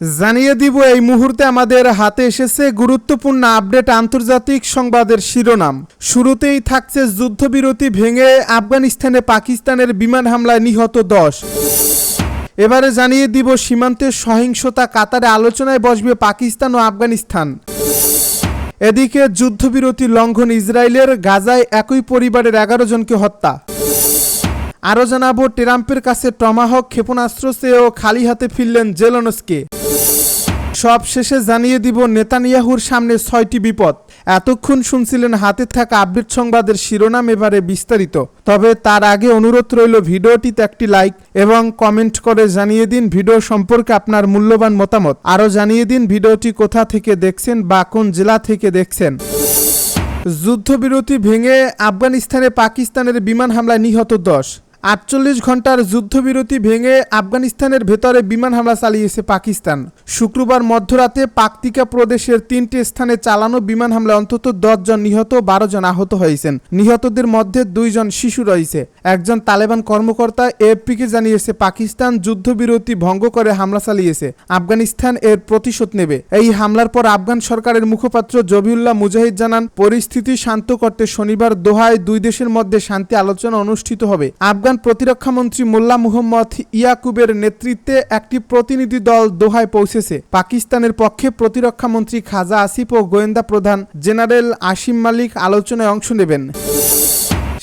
জানিয়ে দিব এই মুহূর্তে আমাদের হাতে এসেছে গুরুত্বপূর্ণ আপডেট আন্তর্জাতিক সংবাদের শিরোনাম। শুরুতেই থাকছে যুদ্ধবিরতি ভেঙে আফগানিস্তানে পাকিস্তানের বিমান হামলায় নিহত 10। এবারে জানিয়ে দিব সীমান্তে সহিংসতা কাতারে আলোচনায় বসবে পাকিস্তান ও আফগানিস্তান। এদিকে যুদ্ধবিরতি লঙ্ঘন ইসরায়েলের, গাজায় একই পরিবারের 11 জনকে হত্যা। আরও জানাবো ট্রাম্পের কাছে টমাহক ক্ষেপণাস্ত্র চেয়েও খালি হাতে ফিরলেন জেলেনস্কি। সব শেষে জানিয়ে দিব নেতানিয়াহুর সামনে 6টি বিপদ। এতক্ষণ শুনছিলেন হাতে থাকা আপডেট সংবাদের শিরোনাম, এবারে বিস্তারিত। তবে তার আগে অনুরোধ রইল ভিডিওটিতে একটি লাইক এবং কমেন্ট করে জানিয়ে দিন ভিডিও সম্পর্কে আপনার মূল্যবান মতামত। আরও জানিয়ে দিন ভিডিওটি কোথা থেকে দেখছেন বা কোন জেলা থেকে দেখছেন। যুদ্ধবিরতি ভেঙে আফগানিস্তানে পাকিস্তানের বিমান হামলায় নিহত 10। 48 ঘন্টার যুদ্ধবিরতি ভেঙে আফগানিস্তানের ভেতরে বিমান হামলা চালিয়েছে পাকিস্তান। শুক্রবার মধ্যরাতে পাকতিকা প্রদেশের 3টি স্থানে চালানো বিমান হামলায় অন্তত 10 জন নিহত, 12 জন আহত হয়েছেন। নিহতদের মধ্যে 2 জন শিশু রয়েছে। একজন তালেবান কর্মকর্তা এএফপিকে জানিয়েছে পাকিস্তান যুদ্ধবিরতি ভঙ্গ করে হামলা চালিয়েছে। আফগানিস্তান এর প্রতিশোধ নেবে। এই হামলার পর আফগান সরকারের মুখপাত্র জবিউল্লাহ মুজাহিদ জানান, পরিস্থিতি শান্ত করতে শনিবার দোহায় 2 দেশের মধ্যে শান্তি আলোচনা অনুষ্ঠিত হবে। আফগান প্রতিরক্ষামন্ত্রী মোল্লা মুহম্মদ ইয়াকুবের নেতৃত্বে একটি প্রতিনিধি দল দোহায় পৌঁছেছে। পাকিস্তানের পক্ষে প্রতিরক্ষামন্ত্রী খাজা আসিফ ও গোয়েন্দা প্রধান জেনারেল আসিম মালিক আলোচনায় অংশ নেবেন।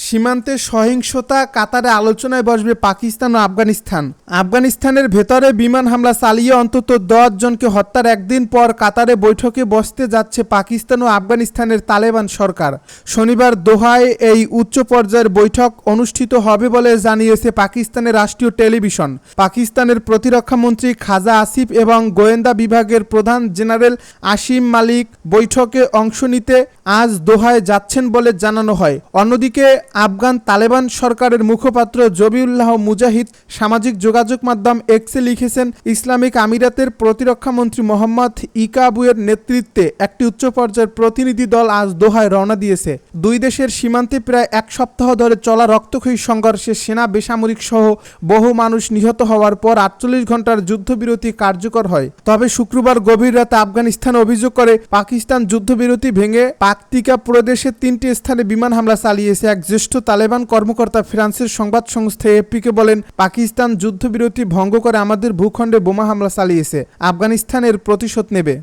সীমান্তে সহিংসতা কাতারে আলোচনায় বসবে পাকিস্তান ও আফগানিস্তান। আফগানিস্তানের ভেতরে বিমান হামলা চালিয়ে অন্তত 10 জনকে হত্যার একদিন পর কাতারে বৈঠকে বসতে যাচ্ছে পাকিস্তান ও আফগানিস্তানের তালেবান সরকার। শনিবার দোহায় এই উচ্চ পর্যায়ের বৈঠক অনুষ্ঠিত হবে বলে জানিয়েছে পাকিস্তানের রাষ্ট্রীয় টেলিভিশন। পাকিস্তানের প্রতিরক্ষামন্ত্রী খাজা আসিফ এবং গোয়েন্দা বিভাগের প্রধান জেনারেল আসিম মালিক বৈঠকে অংশ নিতে আজ দোহায় যাচ্ছেন বলে জানানো হয়। অন্যদিকে আফগান তালেবান সরকারের মুখপাত্র জবিউল্লাহ মুজাহিদ সামাজিক যোগাযোগ মাধ্যম এক্সে লিখেছেন, ইসলামিক আমিরাতের প্রতিরক্ষামন্ত্রী মোহাম্মদ ইকাবুয়ের নেতৃত্বে একটি উচ্চ পর্যায়ের প্রতিনিধি দল আজ দোহায় রওনা দিয়েছে। 2 দেশের সীমান্তে প্রায় 1 সপ্তাহ ধরে চলা রক্তক্ষয়ী সংঘর্ষে সেনা বেসামরিক সহ বহু মানুষ নিহত হওয়ার পর 48 ঘন্টার যুদ্ধবিরতি কার্যকর হয়। তবে শুক্রবার গভীর রাতে আফগানিস্তান অভিযোগ করে পাকিস্তান যুদ্ধবিরতি ভেঙে পাকতিকা প্রদেশের 3টি স্থানে বিমান হামলা চালিয়েছে। এক জ্যেষ্ঠ তালেবান কর্মকর্তা ফ্রান্সের সংবাদ সংস্থা এএফপিকে বলেন, পাকিস্তান যুদ্ধবিরতি ভঙ্গ করে আমাদের ভূখণ্ডে বোমা হামলা চালিয়েছে। আফগানিস্তানের প্রতিশোধ নেবে।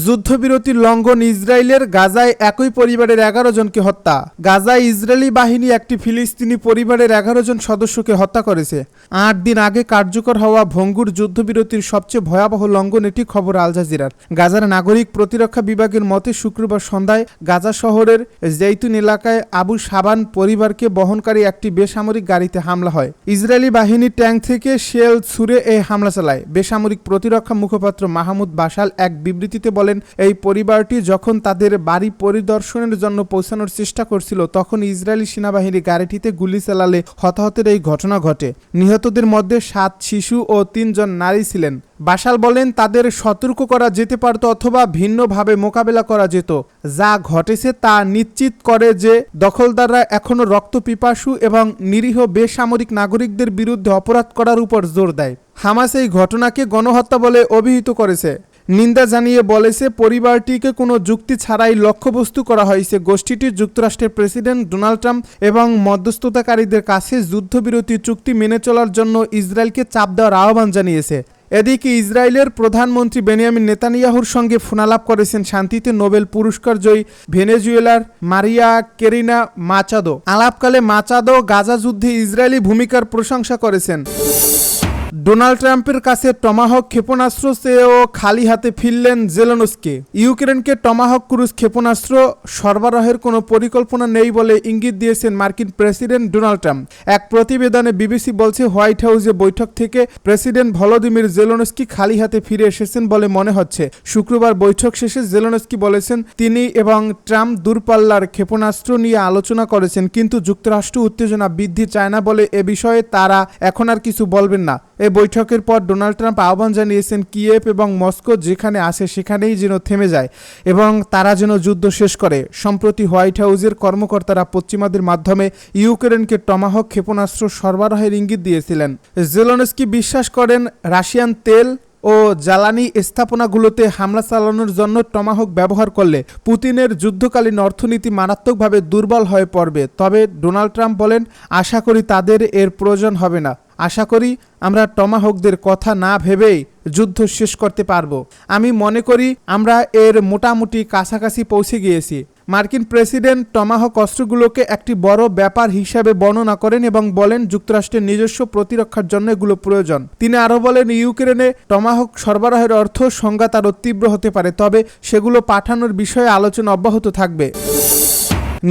যুদ্ধবিরতি লঙ্ঘন ইসরায়েলের, গাজায় একই পরিবারের 11 জনকে হত্যা। গাজায় ইসরায়েলি বাহিনী একটি ফিলিস্তিনি পরিবারের 11 জন সদস্যকে হত্যা করেছে। 8 দিন আগে কার্যকর হওয়া ভঙ্গুর যুদ্ধবিরতির সবচেয়ে ভয়াবহ লঙ্ঘন, এটি খবর আল জাজিরার। গাজার নাগরিক প্রতিরক্ষা বিভাগের মতে শুক্রবার সন্ধ্যায় গাজা শহরের জৈতুন এলাকায় আবু সাবান পরিবারকে বহনকারী একটি বেসামরিক গাড়িতে হামলা হয়। ইসরায়েলি বাহিনী ট্যাঙ্ক থেকে শেল ছুড়ে এই হামলা চালায়। বেসামরিক প্রতিরক্ষা মুখপাত্র মাহমুদ বাশাল এক বিবৃতিতে বলেন, এই পরিবারটি যখন তাদের বাড়ি পরিদর্শনের জন্য পৌঁছানোর চেষ্টা করছিল তখন ইসরায়েলি সেনাবাহিনী গাড়িটিতে গুলি চালালে হতাহতের এই ঘটনা ঘটে। নিহতদের মধ্যে 7 শিশু ও 3 জন নারী ছিলেন। বাশাল বলেন, তাদের সতর্ক করা যেতে পারত অথবা ভিন্নভাবে মোকাবেলা করা যেত। যা ঘটেছে তা নিশ্চিত করে যে দখলদাররা এখনও রক্তপিপাসু এবং নিরীহ বেসামরিক নাগরিকদের বিরুদ্ধে অপরাধ করার উপর জোর দেয়। হামাস এই ঘটনাকে গণহত্যা বলে অভিহিত করেছে। নিন্দা জানিয়ে বলেছে, পরিবারটিকে কোনো যুক্তি ছাড়াই লক্ষ্যবস্তু করা হয়েছে। গোষ্ঠীটি যুক্তরাষ্ট্রের প্রেসিডেন্ট ডোনাল্ড ট্রাম্প এবং মধ্যস্থতাকারীদের কাছে যুদ্ধবিরতি চুক্তি মেনে চলার জন্য ইসরায়েলকে চাপ দেওয়ার আহ্বান জানিয়েছে। এদিকে ইসরায়েলের প্রধানমন্ত্রী বেনিয়ামিন নেতানিয়াহুর সঙ্গে ফোনালাপ করেছেন শান্তিতে নোবেল পুরস্কার জয়ী ভেনেজুয়েলার মারিয়া কেরিনা মাচাদো। আলাপকালে মাচাদো গাজা যুদ্ধে ইসরায়েলি ভূমিকার প্রশংসা করেছেন। ডোনাল্ড ট্রাম্পের কাছে টমাহক ক্ষেপণাস্ত্র চেয়েও খালি হাতে ফিরলেন জেলেনস্কি। ইউক্রেনকে টমাহক ক্রুজ ক্ষেপণাস্ত্র সরবরাহের কোনো পরিকল্পনা নেই বলে ইঙ্গিত দিয়েছেন মার্কিন প্রেসিডেন্ট ডোনাল্ড ট্রাম্প। এক প্রতিবেদনে বিবিসি বলছে, হোয়াইট হাউসে বৈঠক থেকে প্রেসিডেন্ট ভলোদিমির জেলেনস্কি খালি হাতে ফিরে এসেছেন বলে মনে হচ্ছে। শুক্রবার বৈঠক শেষে জেলেনস্কি বলেছেন, তিনি এবং ট্রাম্প দূরপাল্লার ক্ষেপণাস্ত্র নিয়ে আলোচনা করেছেন, কিন্তু যুক্তরাষ্ট্র উত্তেজনা বৃদ্ধি চায় না বলে এ বিষয়ে তারা এখন আর কিছু বলবেন না। এই বৈঠকের পর ডোনাল্ড ট্রাম্প আহ্বান জানিয়েছেন কিয়েভ এবং মস্কো যেখানে আসে সেখানেই যেন থেমে যায় এবং তারা যেন যুদ্ধ শেষ করে। সম্প্রতি হোয়াইট হাউসের কর্মকর্তারা পশ্চিমাদের মাধ্যমে ইউক্রেনকে টমাহক ক্ষেপণাস্ত্র সরবরাহের ইঙ্গিত দিয়েছিলেন। জেলেনস্কি বিশ্বাস করেন রাশিয়ান তেল ও জ্বালানি স্থাপনাগুলোতে হামলা চালানোর জন্য টমাহক ব্যবহার করলে পুতিনের যুদ্ধকালীন অর্থনীতি মারাত্মকভাবে দুর্বল হয়ে পড়বে। তবে ডোনাল্ড ট্রাম্প বলেন, আশা করি তাদের এর প্রয়োজন হবে না। আশা করি আমরা টমাহকদের কথা না ভেবেই যুদ্ধ শেষ করতে পারবো। আমি মনে করি আমরা এর মোটামুটি কাছাকাছি পৌঁছে গিয়েছি। মার্কিন প্রেসিডেন্ট টমাহক অস্ত্রগুলোকে একটি বড় ব্যাপার হিসাবে বর্ণনা করেন এবং বলেন যুক্তরাষ্ট্রের নিজস্ব প্রতিরক্ষার জন্য এগুলো প্রয়োজন। তিনি আরও বলেন, ইউক্রেনে টমাহক সরবরাহের অর্থ সংঘাত আরও তীব্র হতে পারে, তবে সেগুলো পাঠানোর বিষয়ে আলোচনা অব্যাহত থাকবে।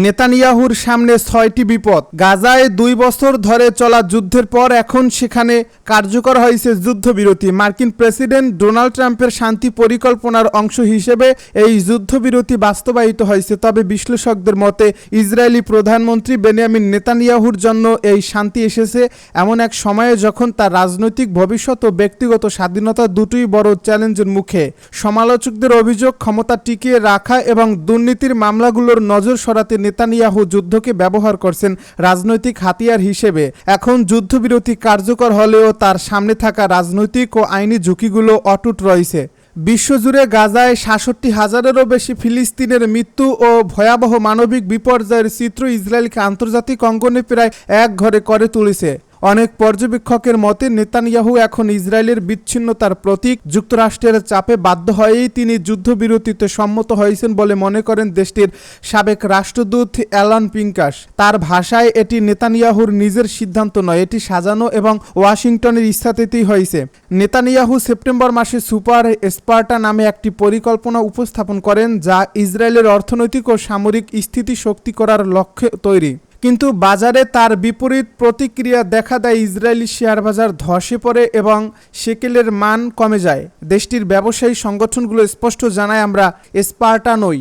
নেতানিয়াহুর সামনে 6টি বিপদ। গাজায় 2 বছর ধরে চলা যুদ্ধের পর এখন সেখানে কার্যকর হয়েছে যুদ্ধবিরতি। মার্কিন প্রেসিডেন্ট ডোনাল্ড ট্রাম্পের শান্তি পরিকল্পনার অংশ হিসেবে এই যুদ্ধবিরতি বাস্তবায়িত হয়েছে। তবে বিশ্লেষকদের মতে ইসরায়েলি প্রধানমন্ত্রী বেনিয়ামিন নেতানিয়াহুর জন্য এই শান্তি এসেছে এমন এক সময়ে যখন তার রাজনৈতিক ভবিষ্যৎ ও ব্যক্তিগত স্বাধীনতা দুটোই বড় চ্যালেঞ্জের মুখে। সমালোচকদের অভিযোগ, ক্ষমতা টিকিয়ে রাখা এবং দুর্নীতির মামলাগুলোর নজর সরাতে নেতানিয়াহু যুদ্ধকে ব্যবহার করছেন রাজনৈতিক হাতিয়ার হিসেবে। এখন যুদ্ধবিরতি কার্যকর হলেও তার সামনে থাকা রাজনৈতিক ও আইনি ঝুঁকিগুলো অটুট রয়েছে। বিশ্বজুড়ে গাজায় ৬৭,০০০-এরও বেশি ফিলিস্তিনের মৃত্যু ও ভয়াবহ মানবিক বিপর্যয়ের চিত্র ইসরায়েলকে আন্তর্জাতিক অঙ্গনে প্রায় একঘরে করে তুলেছে। অনেক পর্যবেক্ষকের মতে নেতানিয়াহু এখন ইসরায়েলের বিচ্ছিন্নতার প্রতীক। যুক্তরাষ্ট্রের চাপে বাধ্য হয়েই তিনি যুদ্ধবিরতিতে সম্মত হয়েছেন বলে মনে করেন দেশটির সাবেক রাষ্ট্রদূত অ্যালান পিঙ্কাস। তার ভাষায়, এটি নেতানিয়াহুর নিজের সিদ্ধান্ত নয়, এটি সাজানো এবং ওয়াশিংটনের ইচ্ছাতেই হয়েছে। নেতানিয়াহু সেপ্টেম্বর মাসে সুপার স্পার্টা নামে একটি পরিকল্পনা উপস্থাপন করেন, যা ইসরায়েলের অর্থনৈতিক ও সামরিক স্থিতি শক্তি করার লক্ষ্যে তৈরি। কিন্তু বাজারে তার বিপরীত প্রতিক্রিয়া দেখা দেয়। ইসরায়েলি শেয়ার বাজার ধসে পড়ে এবং শেকেলের মান কমে যায়। দেশটির ব্যবসায়ী সংগঠনগুলো স্পষ্ট জানায়, আমরা স্পার্টা নই।